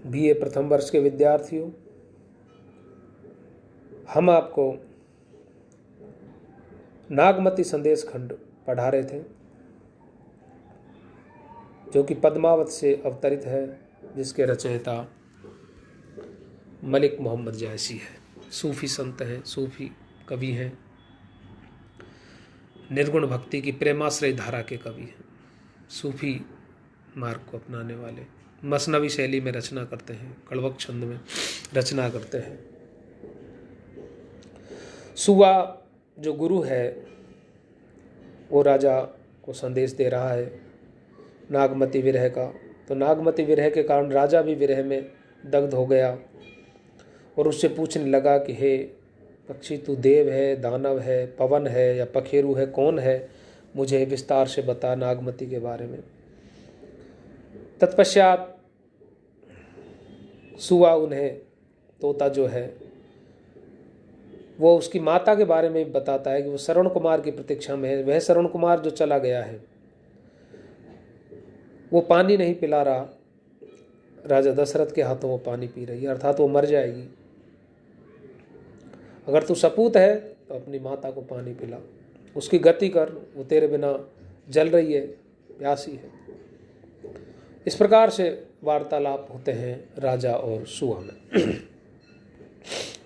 BA प्रथम वर्ष के विद्यार्थियों, हम आपको नागमती संदेश खंड पढ़ा रहे थे, जो कि पद्मावत से अवतरित है, जिसके रचयिता मलिक मोहम्मद जायसी है। सूफी संत हैं, सूफी कवि हैं, निर्गुण भक्ति की प्रेमाश्रय धारा के कवि हैं, सूफी मार्ग को अपनाने वाले, मसनवी शैली में रचना करते हैं, कड़वक छंद में रचना करते हैं। सुवा जो गुरु है वो राजा को संदेश दे रहा है नागमती विरह का। तो नागमती विरह के कारण राजा भी विरह में दग्ध हो गया और उससे पूछने लगा कि हे पक्षी, तू देव है, दानव है, पवन है या पखेरु है, कौन है? मुझे विस्तार से बता नागमती के बारे में। तत्पश्चात सुवा उन्हें, तोता जो है, वो उसकी माता के बारे में बताता है कि वो श्रवण कुमार की प्रतीक्षा में है। वह श्रवण कुमार जो चला गया है, वो पानी नहीं पिला रहा, राजा दशरथ के हाथों वो पानी पी रही है, अर्थात वो मर जाएगी। अगर तू सपूत है तो अपनी माता को पानी पिला, उसकी गति कर, वो तेरे बिना जल रही है, प्यासी है। इस प्रकार से वार्तालाप होते हैं राजा और सुवा में।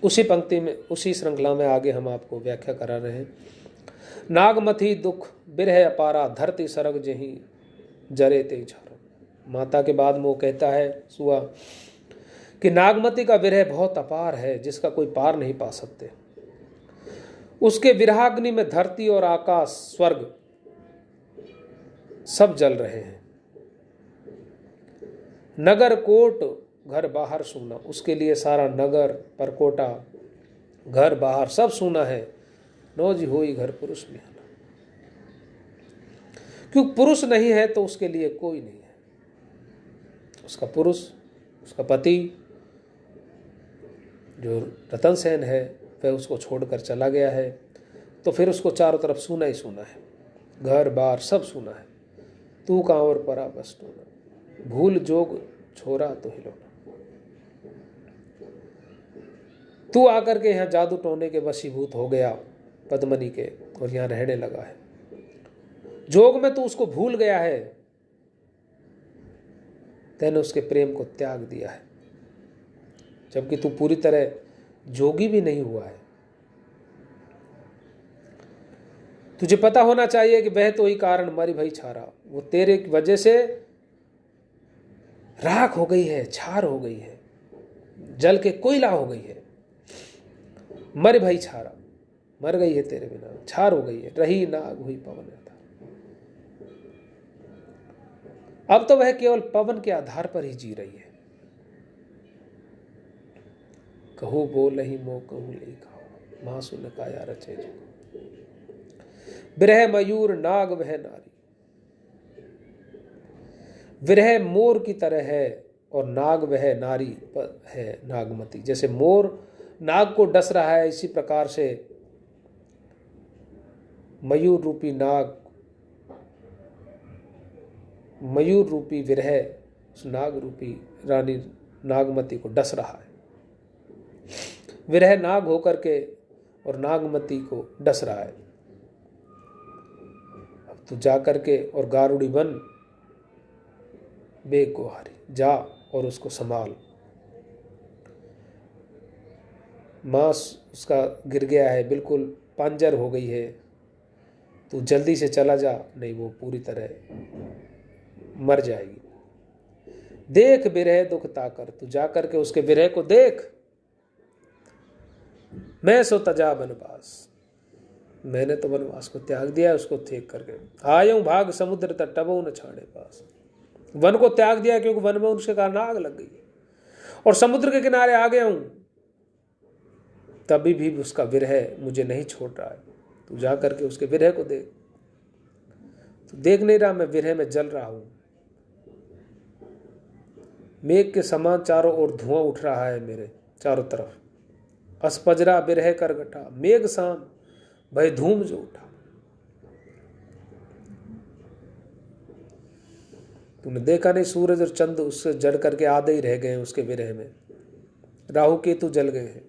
उसी पंक्ति में, उसी श्रृंखला में आगे हम आपको व्याख्या करा रहे हैं। नागमती दुख बिरह अपारा, धरती सरग जहीं जरे ते झारो। माता के बाद में वो कहता है सुवा कि नागमती का विरह बहुत अपार है, जिसका कोई पार नहीं पा सकते। उसके विरहाग्नि में धरती और आकाश, स्वर्ग सब जल रहे हैं। नगर कोट घर बाहर सूना, उसके लिए सारा नगर परकोटा, घर बाहर सब सूना है। नौजी होई घर पुरुष में, क्यों पुरुष नहीं है तो उसके लिए कोई नहीं है। उसका पुरुष, उसका पति जो रतन सेन है, वह उसको छोड़कर चला गया है, तो फिर उसको चारों तरफ सूना ही सूना है, घर बार सब सूना है। तू कांवर परा बस टोना, भूल जोग छोरा तो हिलोना। तू आकर के यहाँ जादू टोने के वशीभूत हो गया पद्मनी के, और यहाँ रहने लगा है। जोग में तू उसको भूल गया है, तैने उसके प्रेम को त्याग दिया है, जबकि तू पूरी तरह जोगी भी नहीं हुआ है। तुझे पता होना चाहिए कि वह तो ही कारण मरी भई छारा, वो तेरे की वजह से राख हो गई है, छार हो गई है, जल के कोयला हो गई है। मर भई छारा, मर गई है तेरे बिना, छार हो गई है। रही नाग हुई पवन था, अब तो वह केवल पवन के आधार पर ही जी रही है। कहू बोल ही मो कहू ले खाओ, मां सुन काया रचे जो। विरह मयूर नाग वह नारी, विरह मोर की तरह है और नाग वह नारी है नागमती। जैसे मोर नाग को डस रहा है, इसी प्रकार से मयूर रूपी नाग, मयूर रूपी विरह उस नाग रूपी रानी नागमती को डस रहा है। विरह नाग होकर के और नागमती को डस रहा है। अब तू जा करके और गारुड़ी बन, बेग गुहारी जा और उसको संभाल। मांस उसका गिर गया है, बिल्कुल पांजर हो गई है, तू जल्दी से चला जा, नहीं वो पूरी तरह मर जाएगी। देख विरह दुख ताकर, तू जा करके उसके विरह को देख। मैं सो तजा वनवास, मैंने तो वनवास को त्याग दिया, उसको त्याग करके आयऊ भाग समुद्र तट टबऊ न छाड़े पास। वन को त्याग दिया क्योंकि वन में उसके कारण आग लग गई, और समुद्र के किनारे आ गया हूं, तभी भी उसका विरह मुझे नहीं छोड़ रहा है। तू जा करके उसके विरह को देख। तू देख नहीं रहा मैं विरह में जल रहा हूं। मेघ के समान चारों ओर धुआं उठ रहा है मेरे चारों तरफ। अस्पजरा बिरह कर गठा, मेघ शाम भय धूम जो उठा। तूने देखा नहीं सूरज और चंद्र उससे जड़ करके आधे ही रह गए हैं उसके विरह में, राहु केतु जल गए हैं,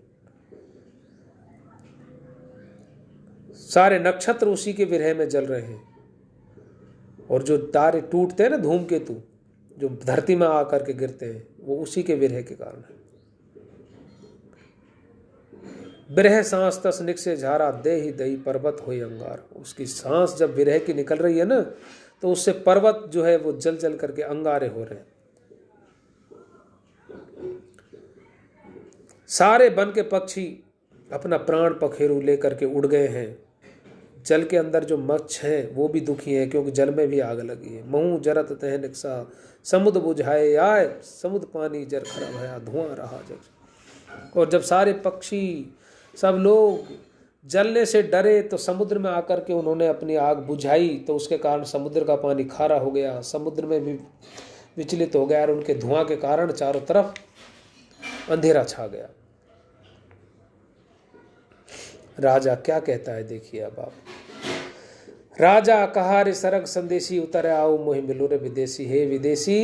सारे नक्षत्र उसी के विरह में जल रहे हैं। और जो तारे टूटते हैं ना, धूमकेतु जो धरती में आकर के गिरते हैं, वो उसी के विरह के कारण है। विरह सांस तस निकसे झारा दे ही दही पर्वत होई अंगार। उसकी सांस जब विरह की निकल रही है ना, तो उससे पर्वत जो है वो जल जल करके अंगारे हो रहे हैं। सारे वन के पक्षी अपना प्राण पखेरु लेकर के उड़ गए हैं। जल के अंदर जो मत्स्य हैं वो भी दुखी हैं, क्योंकि जल में भी आग लगी है। महू जरत तह निकसा समुद्र बुझाए आए, समुद्र पानी जर खरा भया धुआं रहा जग। और जब सारे पक्षी सब लोग जलने से डरे तो समुद्र में आकर के उन्होंने अपनी आग बुझाई, तो उसके कारण समुद्र का पानी खारा हो गया, समुद्र में भी विचलित हो गया और उनके धुआं के कारण चारों तरफ अंधेरा छा गया। राजा क्या कहता है देखिए अब आप। राजा कहा रे सरग संदेशी उतर आओ मोहि मिलो रे विदेशी। हे विदेशी,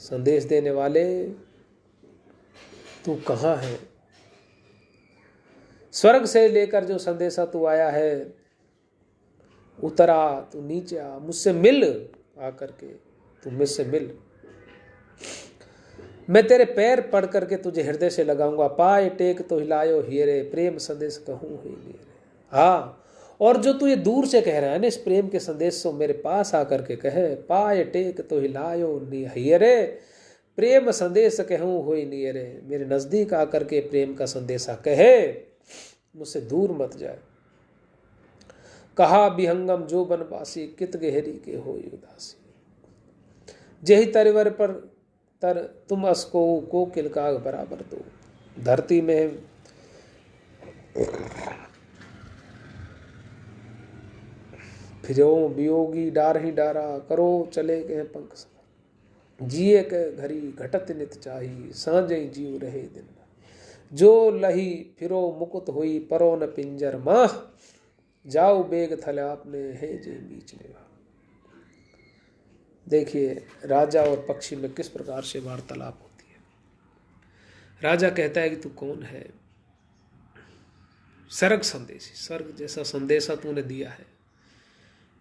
संदेश देने वाले, तू कहाँ है? स्वर्ग से लेकर जो संदेशा तू आया है, उतरा, तू नीचे आ, मुझसे मिल, आकर के तू मुझसे मिल। मैं तेरे पैर पड़ करके तुझे हृदय से लगाऊंगा। पाए टेक तो हिलायो हियरे, प्रेम संदेश कहूँ ही नहीं। हाँ, और जो तू ये दूर से कह रहा है ना, इस प्रेम के संदेश को मेरे पास आकर के कहे। पाए टेक तो हिलायो हियरे, प्रेम संदेश कहूँ हो ही नहीं रे। मेरे नजदीक आकर के प्रेम का संदेशा कहे, मुझसे दूर मत जाए। कहा विहंगम जो बनवासी, कित गहरी के हो उदासी। जेहि तरवर पर तर तुम असको को किलका बराबर दो। धरती में फिरो वियोगी डार ही डारा, करो चले गए पंख सवार। जिए के घड़ी घटत नित चाही, सांझे जीव रहे दिन। जो लही फिरो मुकुत हुई, परो न पिंजर माह। जाओ बेग थले आपने है जे बीच में। देखिए राजा और पक्षी में किस प्रकार से वार्तालाप होती है। राजा कहता है कि तू कौन है? सर्ग संदेशी, स्वर्ग जैसा संदेशा तूने दिया है।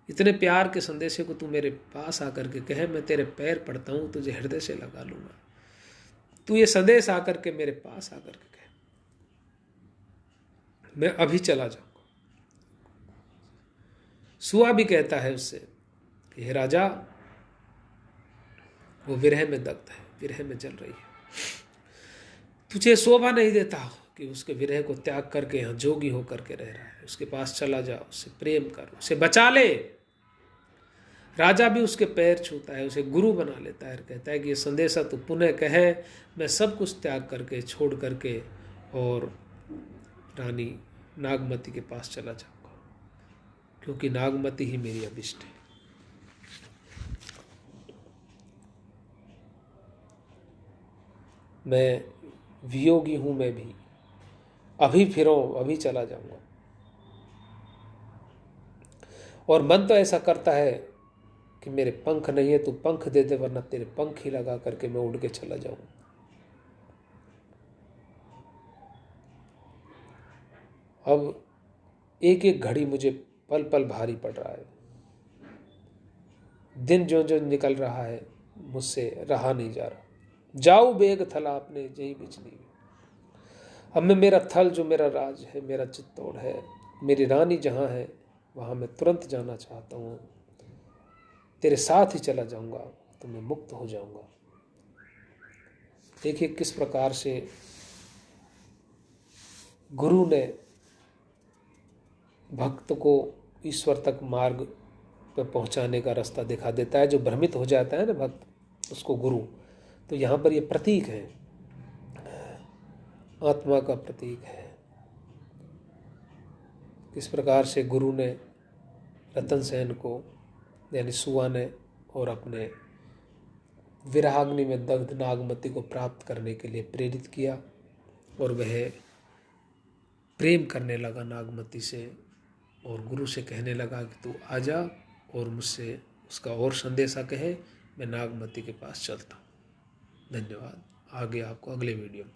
इतने प्यार के संदेशे को तू मेरे पास आकर के कहे, मैं तेरे पैर पड़ता हूं, तुझे हृदय से लगा लूंगा। तू ये संदेश आकर के मेरे पास आकर के कहे, मैं अभी चला जाऊंगा। सुआ भी कहता है उससे कि हे राजा, वो विरह में दग्ध है, विरह में जल रही है। तुझे शोभा नहीं देता कि उसके विरह को त्याग करके यहाँ जोगी होकर के रह रहा है। उसके पास चला जा, उससे प्रेम कर, उसे बचा ले। राजा भी उसके पैर छूता है, उसे गुरु बना लेता है, कहता है कि ये संदेशा तू पुनः कहे, मैं सब कुछ त्याग करके छोड़ करके और रानी नागमती के पास चला जाऊंगा, क्योंकि नागमती ही मेरी अभिष्ट है। मैं वियोगी हूं, मैं भी अभी फिरो, अभी चला जाऊंगा। और मन तो ऐसा करता है कि मेरे पंख नहीं है, तू पंख दे दे, वरना तेरे पंख ही लगा करके मैं उड़ के चला जाऊं। अब एक एक घड़ी मुझे पल पल भारी पड़ रहा है। दिन जो जो निकल रहा है मुझसे रहा नहीं जा रहा। जाऊ बेग थला आपने यही बिचनी। अब मैं मेरा थल जो मेरा राज है, मेरा चित्तौड़ है, मेरी रानी जहाँ है वहाँ मैं तुरंत जाना चाहता हूँ। तेरे साथ ही चला जाऊँगा तो मैं मुक्त हो जाऊँगा। देखिए किस प्रकार से गुरु ने भक्त को ईश्वर तक मार्ग पर पहुँचाने का रास्ता दिखा देता है। जो भ्रमित हो जाता है ना भक्त, उसको गुरु, तो यहाँ पर ये प्रतीक है, आत्मा का प्रतीक है। किस प्रकार से गुरु ने रतन सेन को यानी सुआ ने और अपने विरहाग्नि में दग्ध नागमती को प्राप्त करने के लिए प्रेरित किया, और वह प्रेम करने लगा नागमती से और गुरु से कहने लगा कि तू आजा और मुझसे उसका और संदेशा कहे, मैं नागमती के पास चलता हूँ। धन्यवाद। आगे आपको अगले वीडियो में